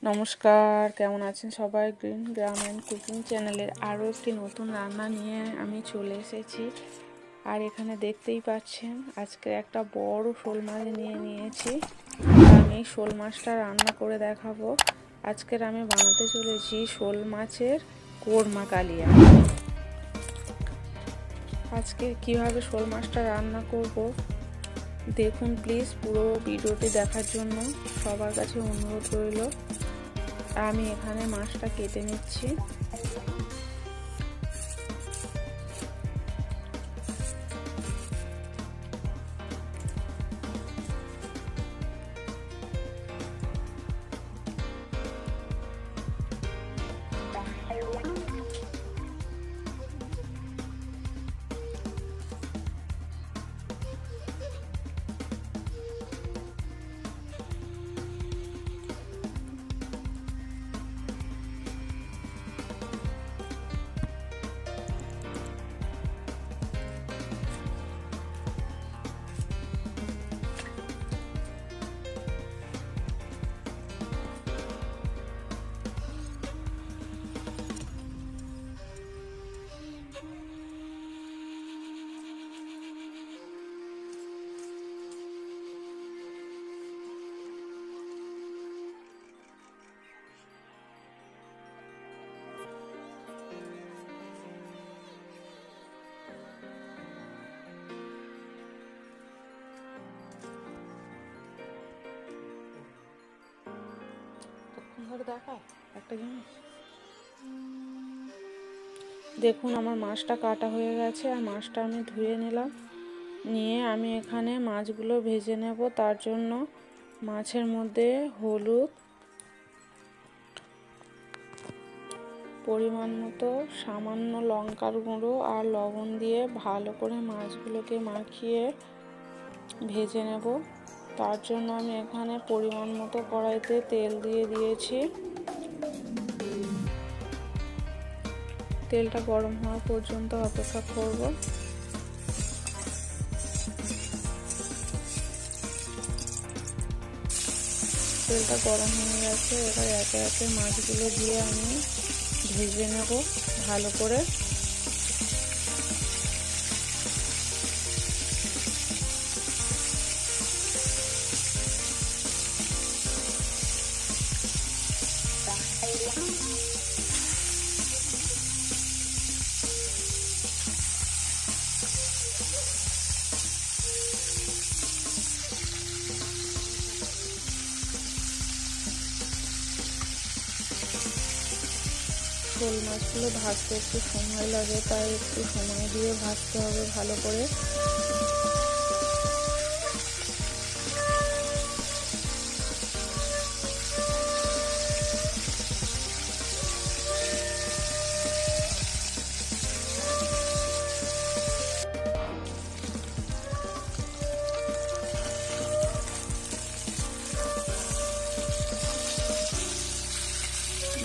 নমস্কার, কেমন আছেন সবাই? গ্রিন গ্রাম অ্যান্ড কুকিং চ্যানেলের আরও একটি নতুন রান্না নিয়ে আমি চলে এসেছি। আর এখানে দেখতেই পাচ্ছেন আজকে একটা বড় শোল মাছ নিয়েছি। আর আমি শোল মাছটা রান্না করে দেখাবো। আজকের আমি বানাতে চলেছি শোল মাছের কোরমা কালিয়া। আজকে কিভাবে শোল মাছটা রান্না করব দেখুন প্লিজ, পুরো ভিডিওটি দেখার জন্য সবার কাছে অনুরোধ রইল। আমি এখানে মাছটা কেটে নিচ্ছি। দেখায় একটা জিনিস, দেখুন আমার মাছটা কাটা হয়ে গেছে। আর মাছটা আমি ধুয়ে নিলাম, নিয়ে আমি এখানে মাছগুলো ভেজে নেব। তার জন্য মাছের মধ্যে হলুদ, পরিমাণ মতো সামান্য লঙ্কার গুঁড়ো আর লবণ দিয়ে ভালো করে মাছগুলোকে মাখিয়ে ভেজে নেব। তার জন্য আমি এখানে পরিমাণ মতো কড়াইতে তেল দিয়ে দিয়েছি। তেলটা গরম হওয়া পর্যন্ত অপেক্ষা করব। তেলটা গরম হয়ে গেছে, এবার একে একে মাছগুলো দিয়ে আমি ভেজে নেব ভালো করে। শোল মাছগুলো ভাজতে একটু সময় লাগে, তাই একটু সময় দিয়ে ভাজতে হবে ভালো করে।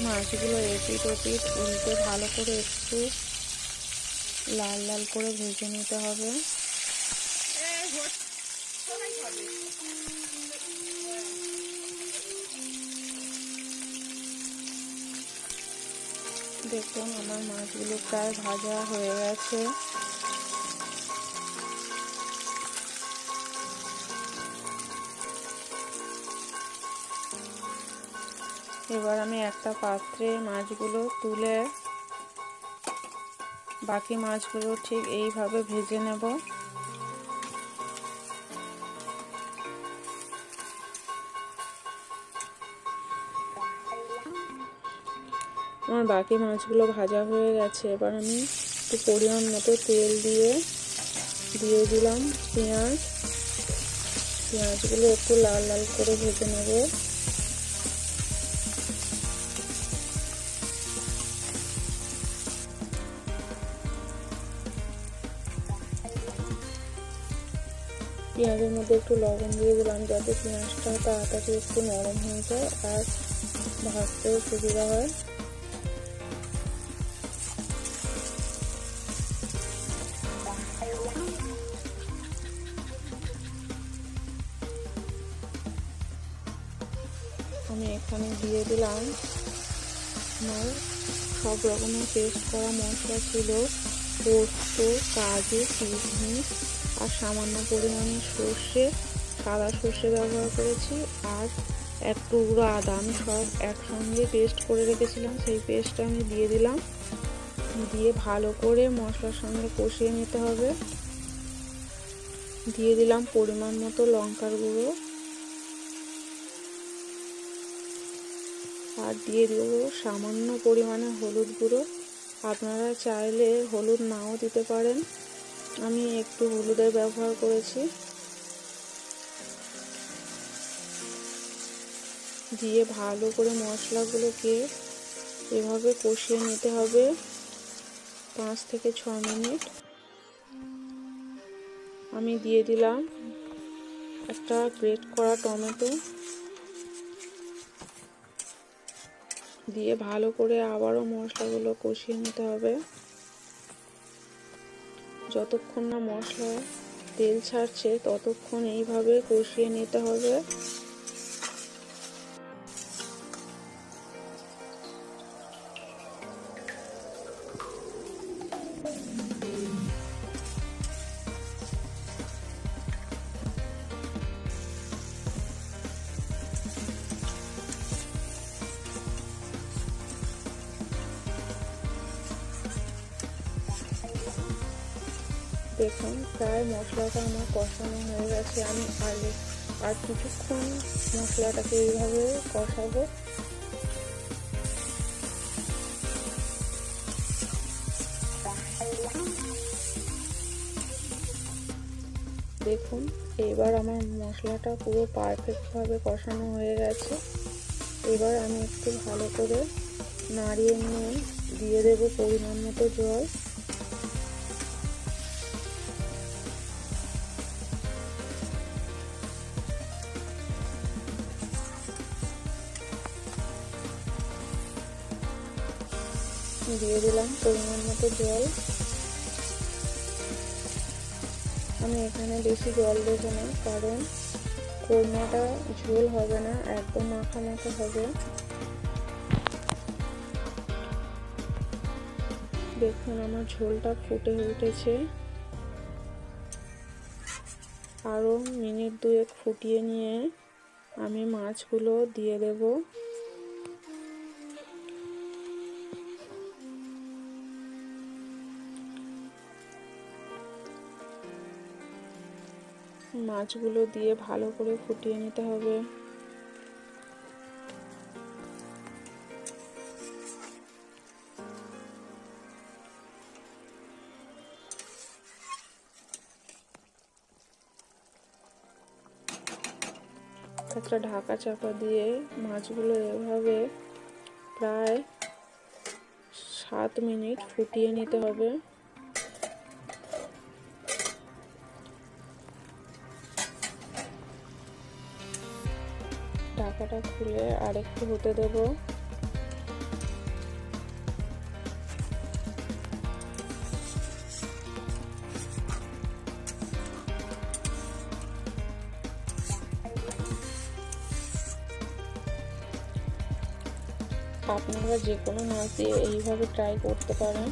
মাছগুলো এপিট ওপিট উল্টে ভালো করে একটু লাল লাল করে ভেজে নিতে হবে। দেখুন আমার মাছগুলো প্রায় ভাজা হয়ে গেছে। এবার আমি একটা পাত্রে মাছগুলো তুলে বাকি মাছগুলো ঠিক এইভাবে ভেজে নেব। আমার বাকি মাছগুলো ভাজা হয়ে গেছে। এবার আমি একটু পরিমাণ মতো তেল দিয়ে দিলাম পেঁয়াজগুলো একটু লাল লাল করে ভেজে নেব। পেঁয়াজের মধ্যে একটু লবণ দিয়ে দিলাম, যাতে পেঁয়াজটা তাড়াতাড়ি একটু নরম হয়ে যায় আর ভাজতেও সুবিধা হয়। আমি এখানে দিয়ে দিলাম আমার সব রকমের পেস্ট করা মশলা ছিল, পোস্ত, কাজু, কিশমিশ আর সামান্য পরিমাণে সর্ষে, সাদা সর্ষে ব্যবহার করেছি আর এক টুকরো আদা। আমি সব একসঙ্গে পেস্ট করে রেখেছিলাম, সেই পেস্টটা আমি দিয়ে দিলাম। দিয়ে ভালো করে মশলার সঙ্গে কষিয়ে নিতে হবে। দিয়ে দিলাম পরিমাণ মতো লঙ্কার গুঁড়ো আর দিয়ে দেবো সামান্য পরিমাণে হলুদ গুঁড়ো। আপনারা চাইলে হলুদ নাও দিতে পারেন, আমি একটু হলুদের ব্যবহার করেছি। দিয়ে ভালো করে মশলাগুলোকে এভাবে কষিয়ে নিতে হবে 5 থেকে 6 মিনিট। আমি দিয়ে দিলাম একটা গ্রেট করা টমেটো, দিয়ে ভালো করে আবারও মশলাগুলো কষিয়ে নিতে হবে যতক্ষণ না মশলা তেল ছাড়ছে, ততক্ষণ এইভাবে কষিয়ে নিতে হবে। দেখুন প্রায় মশলাটা আমার কষানো হয়ে গেছে। আমি আর কিছুক্ষণ মশলাটাকে এইভাবে কষাবো। দেখুন এবার আমার মশলাটা পুরো পারফেক্টভাবে কষানো হয়ে গেছে। এবার আমি একটু ভালো করে নাড়িয়ে নিয়ে দিয়ে দেবো পরিমাণ মতো জল। দিয়ে দিলাম পরিমাণ মতো জল। আমি এখানে বেশি জল দেবো না, কারণ কোরমাটা ঝোল হবে না, একদম মাখা মাখা হবে। দেখুন আমার ঝোলটা ফুটে উঠেছে। আরও মিনিট 2 ফুটিয়ে নিয়ে আমি মাছগুলো দিয়ে দেব। মাছগুলো দিয়ে ভালো করে ফুটিয়ে নিতে হবে। একটা ঢাকা চাপা দিয়ে মাছগুলো এভাবে প্রায় 7 মিনিট ফুটিয়ে নিতে হবে। ঢাকাটা খুলে আরেকটু হতে দেব। আপনারা যে কোনো মাছ দিয়ে এইভাবে ট্রাই করতে পারেন।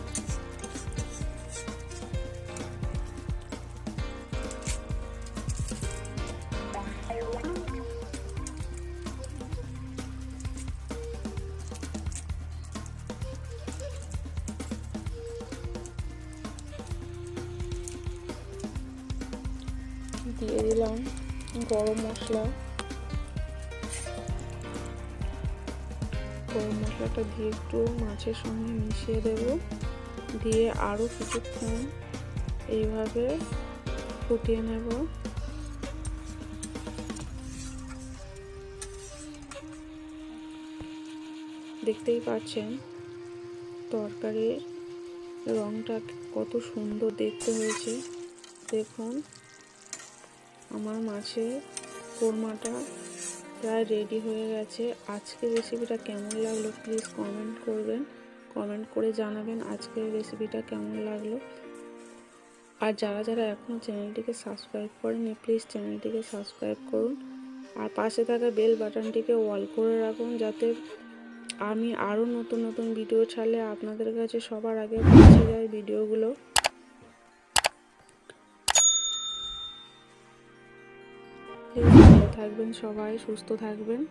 দিয়ে দিলাম গরম মশলা। গরম মশলাটা দিয়ে একটু মাছের সঙ্গে মিশিয়ে দেব। দিয়ে আরও কিছুক্ষণ এইভাবে ফুটিয়ে নেব। দেখতেই পাচ্ছেন তরকারির রংটা কত সুন্দর দেখতে হয়েছে। দেখুন আমার মাছের কোরমাটা প্রায় রেডি হয়ে গেছে। আজকের রেসিপিটা কেমন লাগলো প্লিজ কমেন্ট করবেন, কমেন্ট করে জানাবেন আজকের রেসিপিটা কেমন লাগলো। আর যারা যারা এখনও চ্যানেলটিকে সাবস্ক্রাইব করেনি প্লিজ চ্যানেলটিকে সাবস্ক্রাইব করুন আর পাশে থাকা বেল বাটনটিকে অল করে রাখুন, যাতে আমি আরও নতুন নতুন ভিডিও ছাড়লে আপনাদের কাছে সবার আগে পৌঁছে যায় ভিডিওগুলো। প্লিজ ভালো থাকবেন, সবাই সুস্থ থাকবেন।